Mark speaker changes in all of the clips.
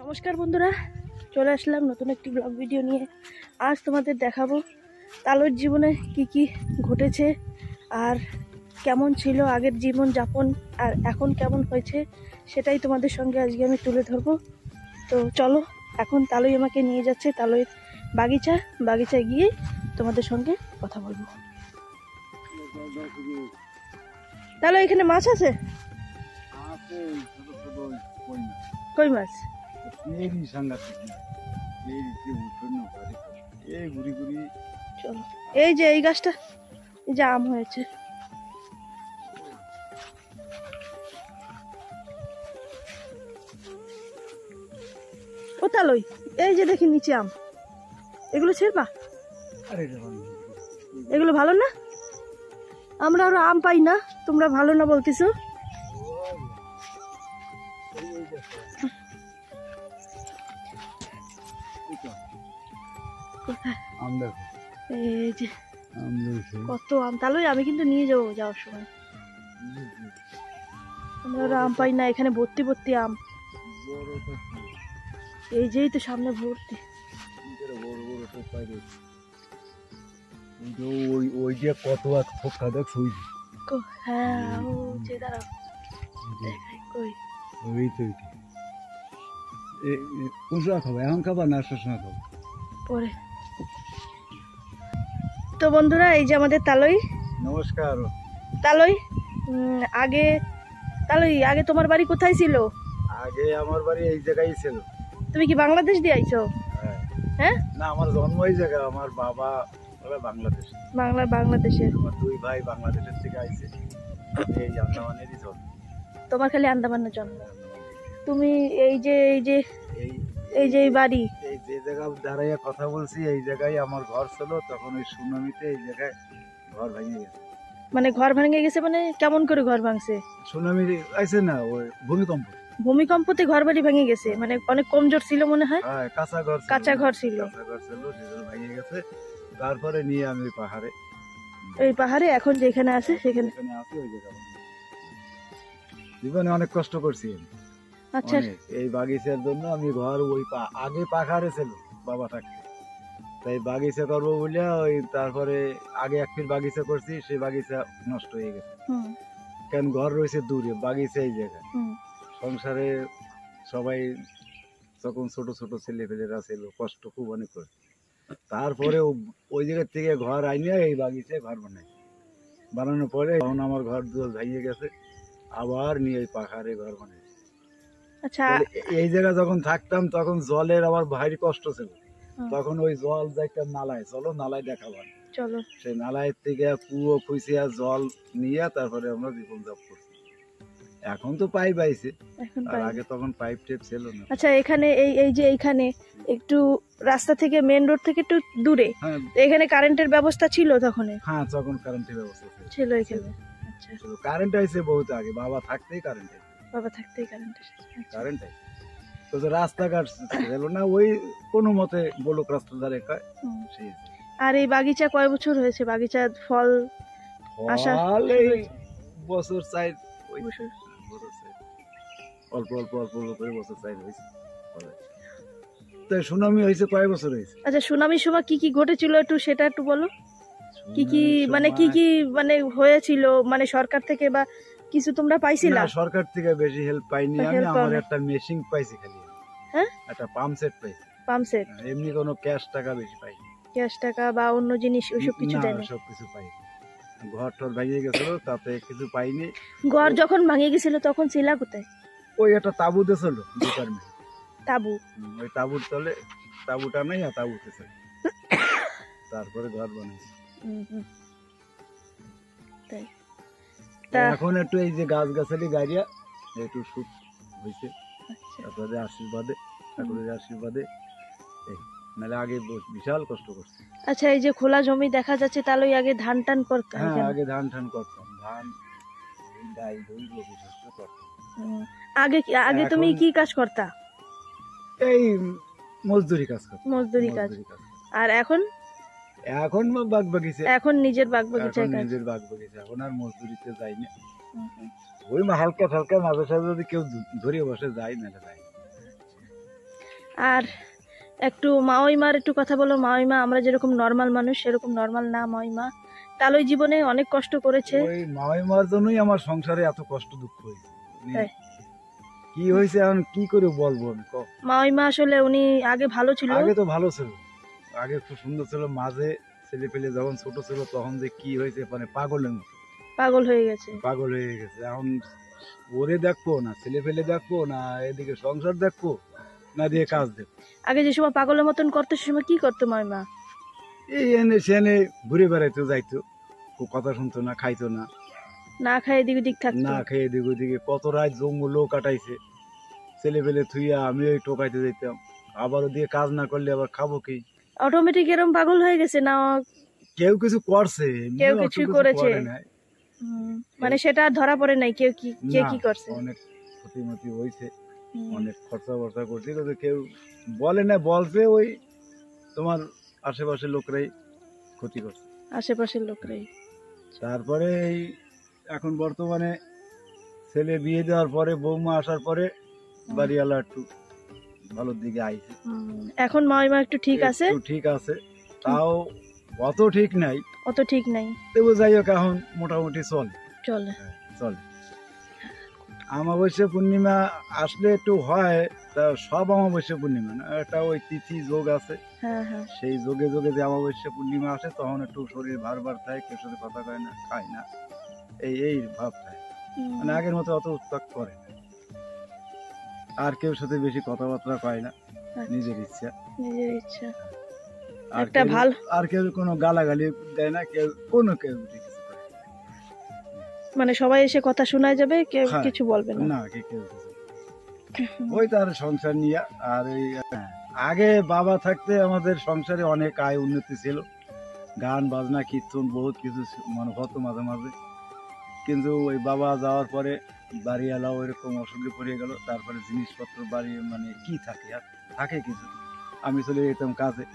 Speaker 1: নমস্কার বন্ধুরা, চলে আসলাম নতুন একটি ব্লগ ভিডিও নিয়ে। আজ তোমাদের দেখাবো তালুর জীবনে কি কি ঘটেছে আর কেমন ছিল আগের জীবন যাপন আর এখন কেমন হয়েছে সেটাই তোমাদের সঙ্গে আজকে আমি তুলে ধরবো। তো চলো, এখন তালুই আমাকে নিয়ে যাচ্ছে তালুইয়ের বাগিচায় গিয়ে তোমাদের সঙ্গে কথা বলবো। তাহলে এখানে মাছ আছে? কই মাছ? চলো, এই যে এই গাছটা, এই যে আম হয়েছে। ও তালই, এই যে দেখি নিচে আম, এগুলো ছেড়বা? এগুলো ভালো না? আমরা আরো আম পাই না, তোমরা ভালো না বলতেছো। এই যে কত আম তালই, আমি কিন্তু নিয়ে যাবো যাওয়ার সময়। আমরা আরো আম পাই না, এখানে ভর্তি ভর্তি আম। এই যেই তো সামনে ভর্তি। হ্যাঁ, ও যে দাঁড়াও দেখাই কই।
Speaker 2: কোন সময় খাবো? এখন খাবা না সবসময় খাবো
Speaker 1: পরে? তো বন্ধুরা, এই যে আমাদের তালই।
Speaker 2: নমস্কার
Speaker 1: তালই, আগে তোমার বাড়ি কোথায় ছিল?
Speaker 2: আগে আমার বাড়ি এই জায়গায় ছিল।
Speaker 1: তুমি কি বাংলাদেশ দিয়ে আইছো? হ্যাঁ,
Speaker 2: না, আমার জন্ম এই জায়গা। আমার বাবা বাংলাদেশ,
Speaker 1: বাংলাদেশের।
Speaker 2: আমার দুই ভাই বাংলাদেশের থেকে আইছে। এই আন্দামানেরই জন্ম।
Speaker 1: তোমার খালি আন্দামানের জন্ম। তুমি এই যে এই বাড়ি,
Speaker 2: এই যে জায়গা দাঁড়াইয়া কথা বলছি, এই জায়গায় আমার ঘর ছিল। তখন ওই সুনামিতে এই জায়গায় ঘর ভেঙে গেছে।
Speaker 1: মানে ঘর ভেঙে গেছে? মানে কেমন করে ঘর ভাঙছে?
Speaker 2: সুনামি আইছে না, ওই
Speaker 1: ভূমিকম্পতে ঘর বাড়ি ভেঙে গেছে? মানে অনেক কমজোর ছিল মনে হয়।
Speaker 2: হ্যাঁ, কাঁচা ঘর ছিল, সেগুলো ভেঙে গেছে। তারপরে নিয়ে আমি
Speaker 1: এই পাহাড়ে এখন যেখানে আছে সেখানে
Speaker 2: আছি। ওই জায়গা জীবনে অনেক কষ্ট করছি।
Speaker 1: আচ্ছা,
Speaker 2: এই বাগিচার জন্য আমি ঘর ওই আগে পাখারে ছিল বাবা থাকতে, তাই বাগিচা করবো বলে ওই তারপরে আগে এক ফির বাগিচা করছি, সেই বাগিচা নষ্ট হয়ে গেছে। কেন, ঘর রয়েছে দূরে, বাগিচা এই জায়গায়। সংসারে সবাই তখন ছোট ছোট ছেলে পেলেরা ছিল, কষ্ট খুব অনেক করে। তারপরে ওই জায়গা থেকে ঘর আইনে এই বাগিচায় ঘর বানানোর পরে তখন আমার ঘর দুয়ার ভেঙে গেছে, আবার নিয়ে এই পাখারে ঘর বানাই।
Speaker 1: আচ্ছা,
Speaker 2: এই জায়গা যখন থাকতাম তখন জলের আমার ভারী কষ্ট ছিল। তখন ওই জল যাইতাম নালায়, চলো নালায় দেখাবার,
Speaker 1: চলো।
Speaker 2: সেই নালায় থেকে কুয়ো খুঁজিয়া জল নিয়ে তারপরে আমরা জীবন যাপন করছি। এখন তো পাইপ আইছে, আর আগে তখন পাইপ টেপ ছিল না।
Speaker 1: আচ্ছা, এখানে এই যে এইখানে একটু রাস্তা থেকে, মেন রোড থেকে একটু দূরে এখানে কারেন্টের ব্যবস্থা ছিল তখন?
Speaker 2: হ্যাঁ, তখন কারেন্টের ব্যবস্থা
Speaker 1: ছিল এখানে। আচ্ছা,
Speaker 2: কারেন্ট আইছে বহুত আগে, বাবা থাকতেই কারেন্ট
Speaker 1: আইছে।
Speaker 2: তো রাস্তাঘাট ছিল না, ওই কোনো মতে বলুক রাস্তা ধারে খায়।
Speaker 1: আর এই বাগিচা কয় বছর হয়েছে? বাগিচা ফল আসা
Speaker 2: এই বছর চাই, অল্প অল্প অল্প অল্প করে বছর চাই হয়েছে। সুনামি হয়েছে কয় বছর হয়েছে?
Speaker 1: আচ্ছা, সুনামির সময় কি কি ঘটেছিল একটু সেটা একটু বলো। কি কি মানে হয়েছিল, মানে সরকার থেকে বা কিছু তোমরা পাইছিলা?
Speaker 2: সরকার থেকে বেশি হেল্প পাইনি আমি। আমার একটা মেশিন পাইছি খালি।
Speaker 1: হ্যাঁ,
Speaker 2: একটা পাম্প সেট পাইছি।
Speaker 1: Pump set?
Speaker 2: এমনি কোনো ক্যাশ টাকা বেশি পাইনি।
Speaker 1: ক্যাশ টাকা বা অন্য জিনিস ওইসব কিছু দেয়নি?
Speaker 2: সব কিছু পাইনি। ঘর টর ভেঙে গেছিল, তাতে কিছু পাইনি।
Speaker 1: ঘর যখন ভেঙে গেছিল তখন ছিলা কোথায়?
Speaker 2: ওই একটা তাবু দিয়েছিল ডিপার্টমেন্ট।
Speaker 1: তাবু?
Speaker 2: ওই তাবুর তলে, তাবুটা নেই, আর তাবুতে ছিল। তারপরে ঘর বানাইছি। এখন একটু এই যে গাছ গাছালি গাড়িয়া একটু সুখ হয়েছে আপনাদের আশীর্বাদে, ঠাকুরের আশীর্বাদে। নাহলে আগে বিশাল কষ্ট করছে।
Speaker 1: আচ্ছা, এই যে খোলা জমি দেখা যাচ্ছে, তাহলে আগে ধান টান করতাম?
Speaker 2: হ্যাঁ, আগে ধান করতাম, ধান গাই দই শস্য করতাম।
Speaker 1: আগে তুমি কি কাজ করতা?
Speaker 2: এই মজদুরি কাজ করতাম।
Speaker 1: মজদুরি কাজ। আর এখন
Speaker 2: বাগ বাগিচা,
Speaker 1: এখন নিজের বাগ বাগিচা,
Speaker 2: এখন আর মজদুরিতে যাই না। ওই হালকা ফালকা মাঝে সাঝে যদি কেউ ধরে বসে যায়, না যায়।
Speaker 1: আর একটু মাওইমার একটু কথা বলো। মাওইমা আমরা যেরকম নর্মাল মানুষ সেরকম নর্মাল না মাওইমা। তালই জীবনে অনেক কষ্ট করেছে।
Speaker 2: ওই মাওইমার জন্যই আমার সংসারে এত কষ্ট দুঃখ হয়েছে।
Speaker 1: তাই?
Speaker 2: কি হয়েছে এখন কি করে বলবো আমি?
Speaker 1: মাওইমা আসলে উনি আগে ভালো ছিল।
Speaker 2: আগে তো ভালো ছিল, আগে খুব সুন্দর ছিল। মাঝে ছেলে পেলে যখন ছোট ছিল তখন যে কি হয়েছে মানে পাগলের মতো
Speaker 1: পাগল হয়ে গেছে।
Speaker 2: পাগল হয়ে গেছে। এখন ওরে দেখবো না ছেলে পেলে দেখবো না এদিকে সংসার দেখবো না দিয়ে কাজ দেখবো।
Speaker 1: আগে যে সময় পাগলের মতন করতো সে সময় কি করতো মাওইমা?
Speaker 2: এই এনে সেনে ঘুরে বেড়াইতো, যাইতো, কথা শুনতো না, খাইতো না,
Speaker 1: না খাই এদিক ওদিক থাকতো।
Speaker 2: না খেয়ে এদিক ওদিকে কত রাত জঙ্গলও কাটাইছে। ছেলে পেলে থুইয়া আমি ওই টোকাইতে যেতাম, আবার ওদিকে কাজ না করলে আবার খাবো কি?
Speaker 1: অটোমেটিক এরকম পাগল হয়ে গেছে না?
Speaker 2: কেউ কিছু করছে,
Speaker 1: কেউ কিছু করেছে, মানে সেটা ধরা পড়ে নাই কে কি করছে।
Speaker 2: অনেক ক্ষতিমতি হয়েছে, অনেক খরচা বর্চা করছে, কিন্তু কেউ বলে না। বলছে ওই তোমার আশেপাশের লোকরাই ক্ষতি করছে,
Speaker 1: আশেপাশের লোকরাই।
Speaker 2: তারপরে এই এখন বর্তমানে ছেলে বিয়ে দেওয়ার পরে বৌমা আসার পরে বাড়িওয়ালা একটু ভালোর দিকে আইছে।
Speaker 1: এখন মাওইমা একটু ঠিক আছে,
Speaker 2: ঠিক আছে, তাও অত ঠিক নাই,
Speaker 1: অত ঠিক নাই,
Speaker 2: তবু যাই হোক এখন মোটামুটি চলে
Speaker 1: চলে
Speaker 2: চলে। অমাবস্যা পূর্ণিমা আসলে একটু হয়, তা সব অমাবস্যা পূর্ণিমা না, একটা ওই তিথি যোগ আছে, সেই যোগে যোগে যে অমাবস্যা পূর্ণিমা আসে তখন একটু শরীর ভার ভার থাকে, কেউ সাথে কথা কয় না, খায় না, এই ভাব থাকে। মানে আগের মতো অত উত্তাপ করে না, আর কেউ সাথে বেশি কথাবার্তা কয় না, নিজের ইচ্ছা।
Speaker 1: একটা ভালো,
Speaker 2: আর কেউ কোনো গালাগালি দেয় না, কেউ কোনো কেউ কিছু করে,
Speaker 1: মানে সবাই এসে কথা শোনায় যাবে, কেউ কিছু বলবে না,
Speaker 2: না কেউ কিছু। ওই তার সংসার নিয়ে। আর এই আগে বাবা থাকতে আমাদের সংসারে অনেক আয় উন্নতি ছিল, গান বাজনা কীর্তন বহুত কিছু মানে হতো মাঝে মাঝে, কিন্তু ওই বাবা যাওয়ার পরে বাড়িওয়ালাও এরকম অসুখে পড়ে গেল। তারপরে জিনিসপত্র বাড়ি মানে কি থাকে, আর থাকে কিছু, আমি চলে যেতাম কাজে,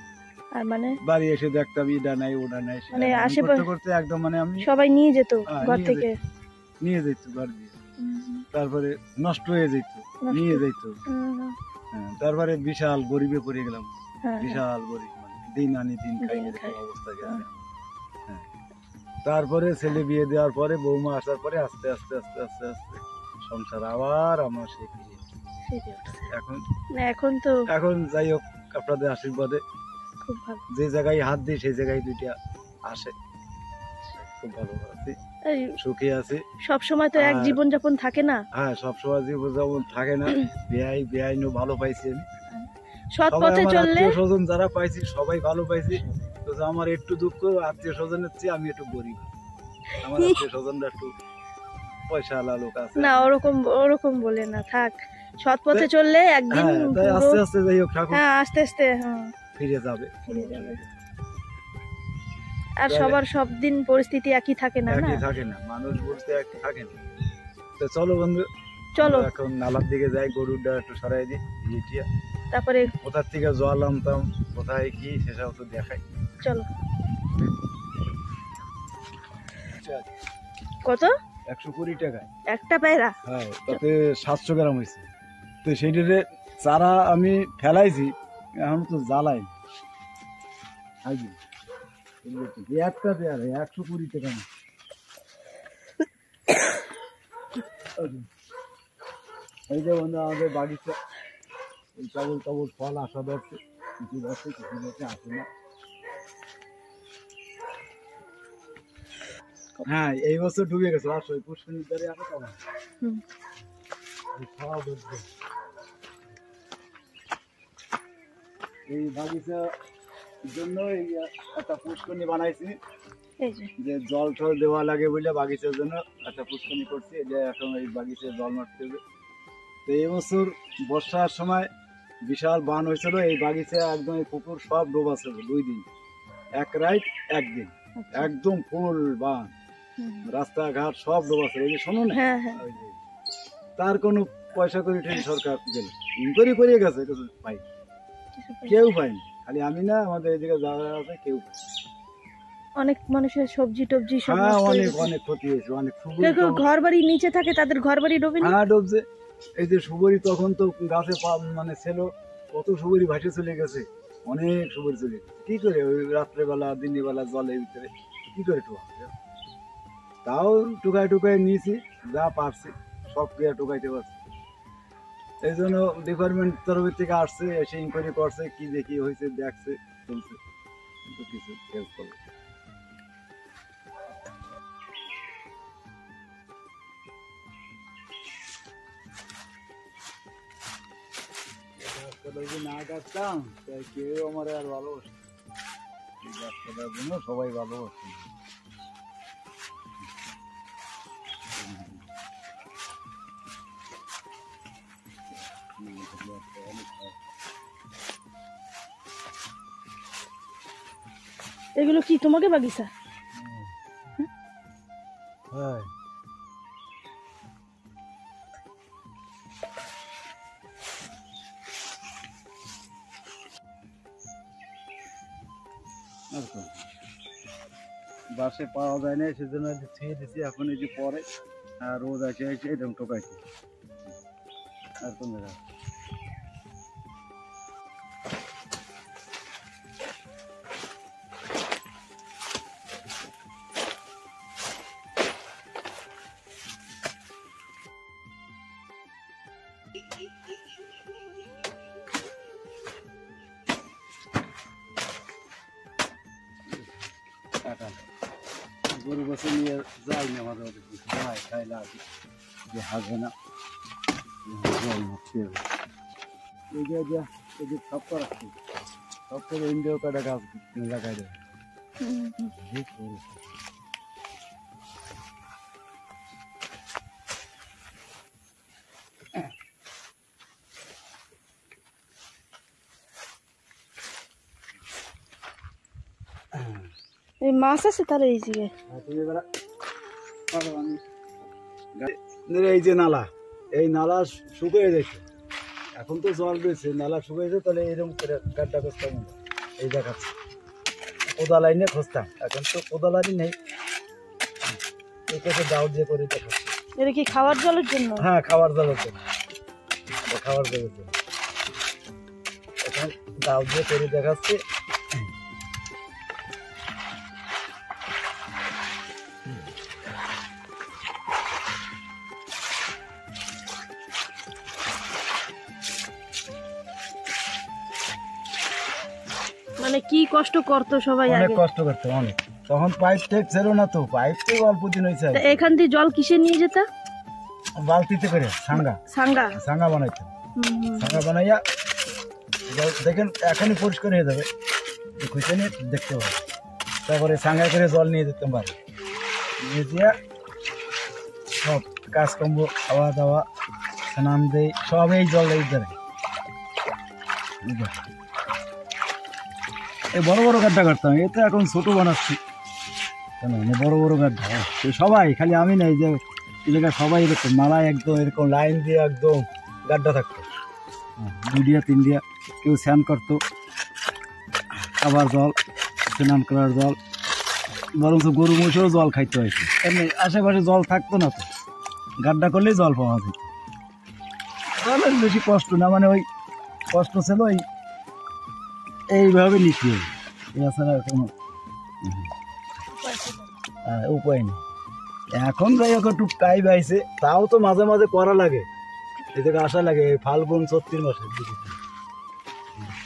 Speaker 1: আর মানে
Speaker 2: বাড়ি এসে দেখতাম এটা নাই ওটা নাই,
Speaker 1: মানে আশেপাশে
Speaker 2: করতে একদম মানে আমি
Speaker 1: সবাই নিয়ে যেত ঘর থেকে,
Speaker 2: নিয়ে যেত ঘর দিয়ে, তারপরে নষ্ট হয়ে যেত, নিয়ে যেত। তারপরে বিশাল গরিবে পড়ে গেলাম, বিশাল গরিব, মানে দিন আনি দিন খাই অবস্থা গেছে। তারপরে ছেলে বিয়ে দেওয়ার পরে বৌমা আসার পরে আস্তে আস্তে আস্তে আস্তে আস্তে সংসার আবার আমার এখন তো এখন যাই হোক আপনাদের আশীর্বাদে
Speaker 1: খুব ভালো,
Speaker 2: যে জায়গায় হাত দিই সেই জায়গায় দুইটা আসে, খুব ভালো আছি, সুখী আছি।
Speaker 1: সব সময় তো এক জীবন যাপন থাকে না,
Speaker 2: হ্যাঁ সব সময় জীবন যাপন থাকে না, বেআইনও ভালো পাইছি আমি,
Speaker 1: সৎ পথে চললে
Speaker 2: স্বজন যারা পাইছি সবাই ভালো পাইছি। তো আমার একটু দুঃখ আত্মীয় স্বজনের চেয়ে আমি একটু গরিব, আমার আত্মীয় স্বজনরা একটু পয়সাওয়ালা লোক আছে
Speaker 1: না, ওরকম বলে না, থাক সৎ পথে চললে একদিন
Speaker 2: আস্তে আস্তে যাই হোক ঠাকুর,
Speaker 1: হ্যাঁ আস্তে আস্তে
Speaker 2: ফিরে যাবে।
Speaker 1: আর সবার সব দিন পরিস্থিতি একই থাকে না,
Speaker 2: একই থাকে না, মানুষ বলতে একই থাকে না। তো চলো বন্ধু,
Speaker 1: চলো
Speaker 2: এখন নালার দিকে যাই, গরুটা একটু সরাই দিই,
Speaker 1: তারপরে
Speaker 2: কোথার থেকে জল আনতাম, কোথায় কি সেসব তো দেখাই।
Speaker 1: চলো। কত?
Speaker 2: 120 টাকা
Speaker 1: একটা পায়রা,
Speaker 2: হ্যাঁ, তাতে 700 গ্রাম হয়েছে। তো সেইটারে চারা আমি ফেলাইছি, এখন তো জ্বালাই একটা পেয়ারা 120 টাকা। এই যে বন্ধু আমাদের বাগিচা কেবল ফল আসা ধরছে, কিছু বছর আসে না। হ্যাঁ এই বছর ডুবে গেছে, আসলে পুষ্করণীর ধারে আসে তখন এই বাগিচার জন্য এই একটা পুষ্করণী বানাইছি, যে জল টল দেওয়া লাগে বলে বাগিচার জন্য একটা পুষ্করণী করছি, যে এখন এই বাগিচায় জল মারতে হবে। তো এই বছর বর্ষার সময় বিশাল বান হয়েছিল, এই বাগিচায় একদম এই পুকুর সব ডোবা ছিল, 2 দিন, এক রাত একদিন, একদম ফুল বান, রাস্তাঘাট সব ডোবা ছিল। এই যে শোনো না, তার কোনো পয়সা করে সরকার দিল, ইনকোয়ারি করে গেছে, ভাই কেউ পায়নি, খালি আমি না, আমাদের এদিকে যারা আছে কেউ পায়নি।
Speaker 1: অনেক মানুষের সবজি টবজি সব
Speaker 2: অনেক ক্ষতি হয়েছে, অনেক।
Speaker 1: ঘর বাড়ি নিচে থাকে, তাদের ঘর বাড়ি ডুবে,
Speaker 2: ডুবছে। এই যে সুবরি তখন তো গাছে মানে ছিল, কত সুপারি ভাসে চলে গেছে, অনেক সুপারি চলে গেছে। কি করে ওই রাত্রেবেলা দিনের বেলা জলের ভিতরে কি করে টোকা, তাও টুকায় টুকায় নিয়েছি, যা পারছি সব ক্রিয়া টুকাইতে পারছি। এই জন্য ডিপার্টমেন্ট তরফের থেকে আসছে, এসে ইনকোয়ারি করছে, কি দেখি হয়েছে দেখছে চলছে, কিন্তু কিছু হেল্প করবে। যদি না কাটতাম তাই কেউ আমার আর ভালোবাসত, এই গাছটার জন্য সবাই ভালোবাসত।
Speaker 1: এগুলো কি তোমাকে বাগিচা?
Speaker 2: হ্যাঁ, বাসে পাওয়া যায় না, সেজন্য ছুঁয়ে দিচ্ছি। এখন এই যে পরে রোজ আসে এসে এরকম টোকাইছি। আর কোন জায়গায় গরু বসে নিয়ে যাই না, আমাদের যাই খাই লাগে যে হাসবে না, এই যে সব রাখছি, সব করে ইন্ডিয়া কাটা গাছ লাগাই দেবে।
Speaker 1: এই মাছ আছে তাহলে এই যে
Speaker 2: এই যে নালা, এই নালা শুকিয়ে গেছে, এখন তো জল রয়েছে, নালা শুকিয়েছে, তাহলে এরকম করে গাড্ডা খুঁজতাম, এই দেখাচ্ছে কোদাল আইনে খুঁজতাম, এখন তো কোদাল আনি নেই, এই কাছে দাও দিয়ে করে দেখাচ্ছে।
Speaker 1: এটা কি খাওয়ার জলের জন্য?
Speaker 2: হ্যাঁ, খাওয়ার জলের জন্য, খাওয়ার জলের জন্য এখন দাও দিয়ে করে দেখাচ্ছে।
Speaker 1: মানে কি কষ্ট করতো সবাই,
Speaker 2: অনেক
Speaker 1: আগে
Speaker 2: কষ্ট করতো অনেক, তখন পাইপ টেক ছিল না, তো পাইপ তো অল্প দিন হয়েছে।
Speaker 1: এখান থেকে জল কিসে নিয়ে যেত?
Speaker 2: বালতিতে করে সাঙ্গা
Speaker 1: সাঙ্গা
Speaker 2: সাঙ্গা বানাইতো, সাঙ্গা বানাইয়া দেখেন এখনই পরিষ্কার হয়ে যাবে, খুঁজে নিয়ে দেখতে পাবে। তারপরে সাঙ্গা করে জল নিয়ে যেতাম বাড়ি, নিয়ে দিয়ে সব কাজকর্ম, খাওয়া দাওয়া, স্নান দেয় সব এই জল এই ধরে। এই বড় বড় গাড্ডা কাটতাম, এ তো এখন ছোট বানাচ্ছি, বড় বড় গাড্ডা সবাই, খালি আমি নাই, যে এই জায়গায় সবাই এরকম নালায় একদম এরকম লাইন দিয়ে একদম গাড্ডা থাকতো, 2 দিয়া 3 দিয়া, কেউ স্নান করতো, খাবার জল, স্নান করার জল, বরঞ্চ গরু মহিষও জল খাইতে হয়েছে, এমনি আশেপাশে জল থাকতো না, তো গাড্ডা করলেই জল পাওয়া যেত। জলের বেশি কষ্ট না, মানে ওই কষ্ট ছিল এইভাবে নিতে হবে, এছাড়া কোনো উপায় নেই। এখন যাই হোক একটু টাইম আইছে, তাও তো মাঝে মাঝে করা লাগে, এদিকে আসা লাগে ফাল্গুন চৈত্র মাসের দিকে,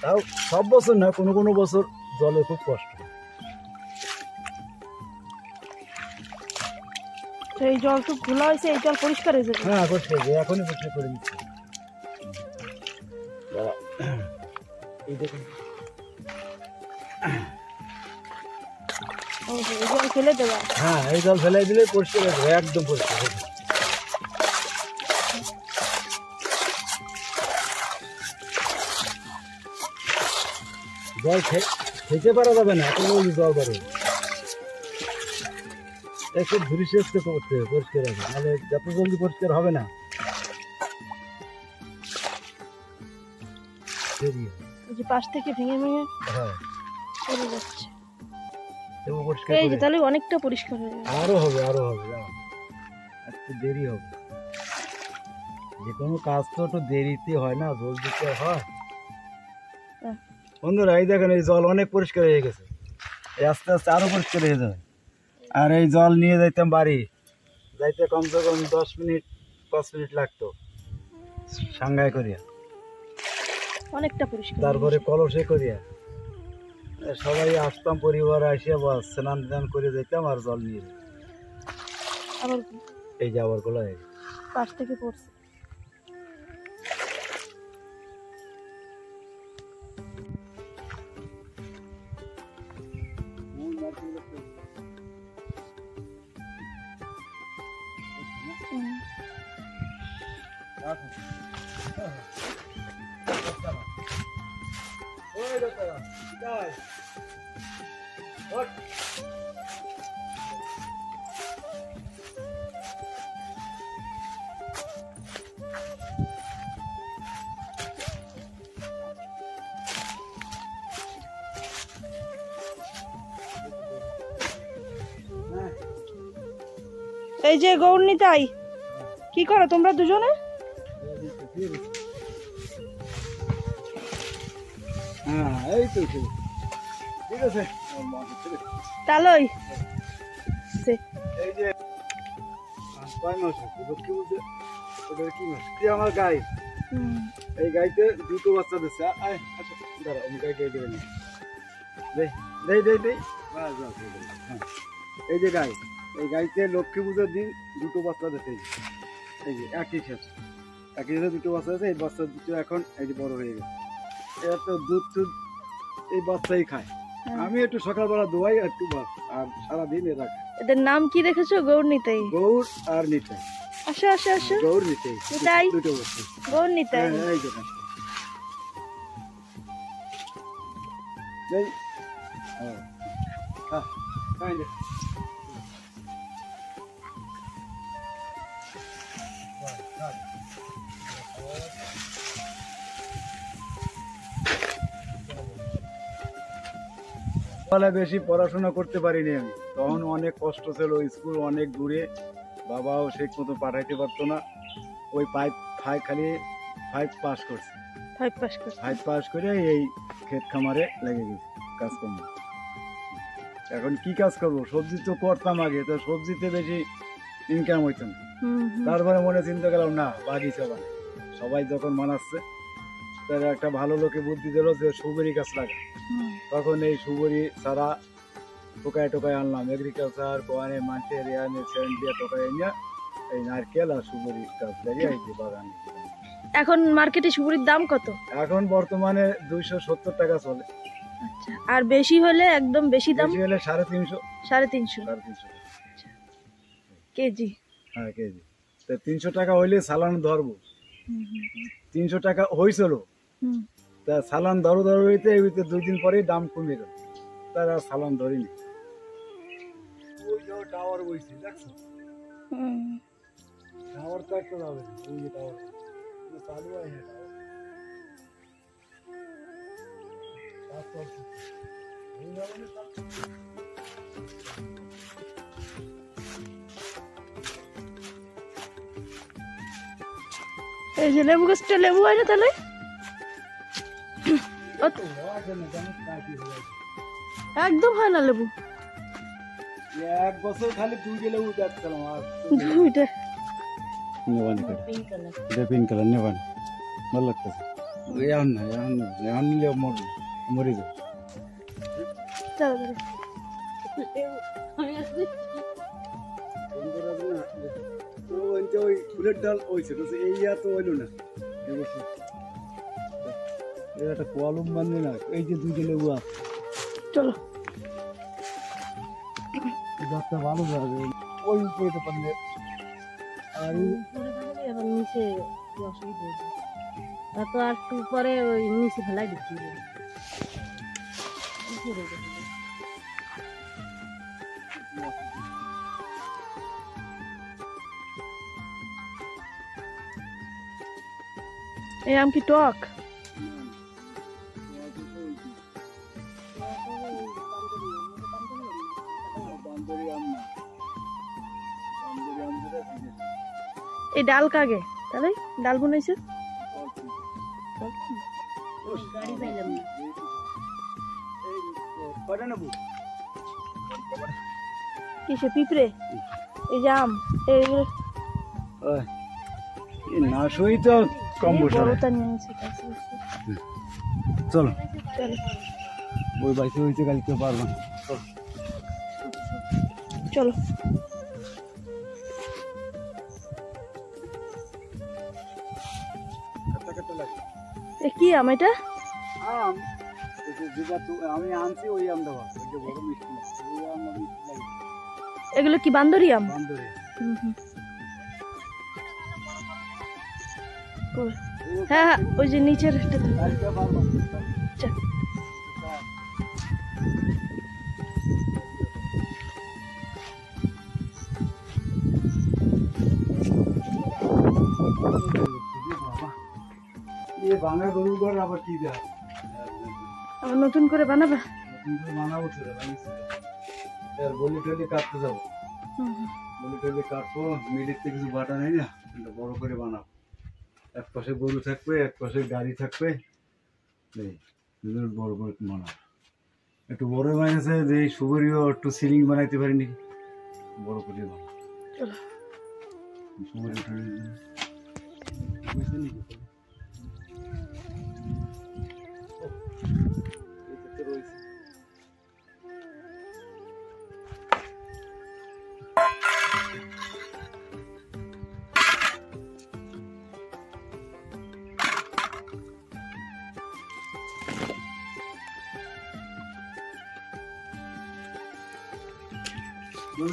Speaker 2: তাও সব বছর না, কোনো কোনো বছর জলে খুব কষ্ট।
Speaker 1: এই জল তো খোলা হয়েছে, এই জল পরিষ্কার হয়ে যাবে।
Speaker 2: হ্যাঁ, পরিষ্কার হয়ে এখনই পরিষ্কার করে দিচ্ছি। এই দেখুন,
Speaker 1: এই জল ফেলে দেওয়া।
Speaker 2: হ্যাঁ, এই জল ফেলাই দিলে পরিষ্কার হয়ে যাবে, একদম পরিষ্কার হয়ে যাবে। জল খেতে পারা যাবে না, এখন ওই জল বাড়ে, একটু ধুরি শেষ করতে হবে, পরিষ্কার হবে, নাহলে যত জলদি পরিষ্কার হবে না।
Speaker 1: যে পাশ থেকে ভেঙে ভেঙে
Speaker 2: হ্যাঁ
Speaker 1: চলে যাচ্ছে,
Speaker 2: পরিষ্কার
Speaker 1: এই যে তাহলে অনেকটা পরিষ্কার হয়ে যাবে।
Speaker 2: আরো হবে, আরো হবে, একটু দেরি হবে, যে কোনো কাজ তো একটু দেরিতে হয় না, জলদিতে হয়। বন্ধুরা এই দেখেন এই জল অনেক পরিষ্কার হয়ে গেছে, এই আস্তে আস্তে আরো পরিষ্কার হয়ে যাবে। আর এই জল নিয়ে যাইতাম বাড়ি, যাইতে কমসে কম 10 মিনিট 5 মিনিট লাগতো সাঙ্গায় করিয়া,
Speaker 1: অনেকটা পরিষ্কার।
Speaker 2: তারপরে কলসে করিয়া সবাই আসতাম, পরিবার আসিয়া বাস স্নান টান করে যেতাম আর জল নিয়ে যেতাম।
Speaker 1: আবার
Speaker 2: এই যে আবার গোলা
Speaker 1: পাশ থেকে পড়ছে। এই যে গৌরনীতাই, কি করো তোমরা দুজনে?
Speaker 2: এই তো ঠিক আছে।
Speaker 1: তালই
Speaker 2: এই যে কয় মাস লক্ষ্মী বলছে কি মাস, আমার গাই, এই গাইতে দুটো বাচ্চা দিচ্ছে। দাঁড়া আমি গাই গাই দেবেন, এই যে গাই, এই গাইতে লক্ষ্মী পুজোর দিন দুটো বাচ্চা দিচ্ছে। এই যে একই সাথে দুটো বাচ্চা আছে, এই বাচ্চা দুটো এখন এই যে বড় হয়ে গেছে। এরা তো দুধ টুধ এই বাচ্চাই খায়, আমি একটু সকালবেলা দোয়াই একটু আর সারাদিন এরা খায়।
Speaker 1: এদের নাম কি রেখেছো? গৌরনীতাই।
Speaker 2: গৌর আর নিতাই।
Speaker 1: আসো আসো আসো।
Speaker 2: গৌর নিতাই,
Speaker 1: নিতাই
Speaker 2: দুটো বাচ্চা।
Speaker 1: গৌরনীতাই।
Speaker 2: এই যে এই কাইন্ড বেশি পড়াশোনা করতে পারিনি আমি, তখন অনেক কষ্ট ছিল, স্কুল অনেক দূরে, বাবাও ঠিক মতো পাঠাইতে পারতো না। ওই খালি 5 পাস করছে, 5 পাস করে এই ক্ষেত খামারে লেগে গেছে কাজকর্ম। এখন কি কাজ করবো, সবজি তো করতাম আগে, তো সবজিতে বেশি ইনকাম হইতো না। তারপরে মনে চিন্তা করলাম না বাগিচা বানাই, সবাই যখন মানাচ্ছে, তারা একটা ভালো লোকে বুদ্ধি দিল যে সুবরি গাছ লাগা। তখন এই সুবরি ছাড়া টোকায় আনলাম, এগ্রিকালচার কোয়ানে মাঠে দিয়ে টোকায় নিয়ে এই নারকেল আর সুবরি গাছ লাগিয়ে এই যে বাগান।
Speaker 1: এখন মার্কেটে সুবরির দাম কত?
Speaker 2: এখন বর্তমানে 270 টাকা চলে।
Speaker 1: আচ্ছা, আর বেশি হলে একদম বেশি দাম?
Speaker 2: বেশি হলে 350
Speaker 1: 350 কেজি।
Speaker 2: হ্যাঁ কেজি। তো 300 টাকা হইলে চালান ধরবো, 300 টাকা হয়েছিল, তা চালান ধরো হইতে 2 দিন পরে দাম কমে গেল, তার আর চালান ধরিনি। ওই যে টাওয়ার বইছে দেখছো, টাওয়ার তো একটা যাবে, ওই যে টাওয়ার চালু আছে,
Speaker 1: এই যে লেবু গাছটা লেবু হয় না তাহলে? একদম হয় না লেবু,
Speaker 2: 1 বছর খালি 2 লেবু দেখছিলাম। আর
Speaker 1: দুইটা
Speaker 2: পিঙ্ক কালার নেবান ভালো লাগতেছে। এখন নিলে মরে যাবে। ওই ফুলের ডাল হয়েছে, এই তো হইল না এবছর, একটা কলম বান্ধে না। এই যে 2 লেবু আছে,
Speaker 1: চলো
Speaker 2: গাছটা ভালো যাবে ওই উপরে পারলে। আর
Speaker 3: এখন নিচে অসুবিধা এত আর একটু পরে ওই নিচে ফেলাই দিচ্ছি।
Speaker 1: এই আম কি টক? এই ডাল কাগে তাহলে ডাল বানাইছে?
Speaker 3: গাড়ি পাইলাম না।
Speaker 2: কয়টা নেবো?
Speaker 1: কিসে পিঁপড়ে? এই যে আম এইগুলো
Speaker 2: নাশই তো কম বসে
Speaker 1: বড়টা নিয়ে এসে কাছে
Speaker 2: চলো
Speaker 1: চলো
Speaker 2: ওই বাইকে হইতে কালকে পারবো না
Speaker 1: চলো এ কি আম এটা?
Speaker 2: আম আমি আনছি ওই আমটা বড় মিষ্টি ওই আম মিষ্টি লাগে
Speaker 1: এগুলো কি বান্দরি আম?
Speaker 2: বান্দরে
Speaker 1: হ্যাঁ হ্যাঁ ওই যে নিচের
Speaker 2: কালকে পারবো বাংলা গরুর ঘর আবার কি দেয়
Speaker 1: আবার নতুন করে বানাবা?
Speaker 2: বানাবো বলি টলি কাটতে যাবো বলি টলি কাটবো মিডিতে কিছু বাটা নেই না বড় করে বানাবো এক পাশে গরু থাকবে এক পাশে গাড়ি থাকবে বড় করে বানাবো একটু বড় বানিয়েছে যে সুগরীয় একটু সিলিং বানাইতে পারিনি বড় করে বানাবো সুগরী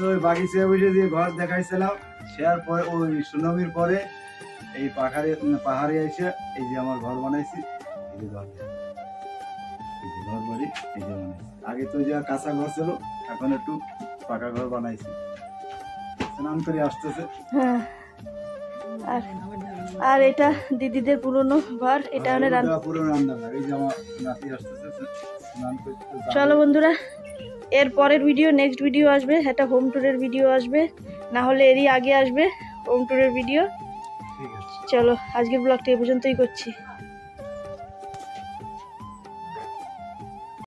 Speaker 2: ওই বাগিচায় বসে যে ঘর দেখাইছিলাম শেয়ার পরে ওই সুনামির পরে এই পাহাড়ে এসে এই যে আমার ঘর বানাইছি এই যে ঘর বাড়ি এই যে বানাইছি আগে তো যে কাঁচা ঘর ছিল এখন একটু পাকা ঘর বানাইছি স্নান করে আসতেছে
Speaker 1: হ্যাঁ আর এটা দিদিদের পুরনো ঘর এটা
Speaker 2: পুরো রান্নাঘর এই যে আমার নাতি আসতেছে স্নান করতে
Speaker 1: চলো বন্ধুরা এর পরের ভিডিও নেক্সট ভিডিও আসবে একটা হোম ট্যুরের ভিডিও আসবে না হলে এরই আগে আসবে হোম ট্যুরের ভিডিও
Speaker 2: ঠিক আছে
Speaker 1: চলো আজকের ব্লগটা এই পর্যন্তই করছি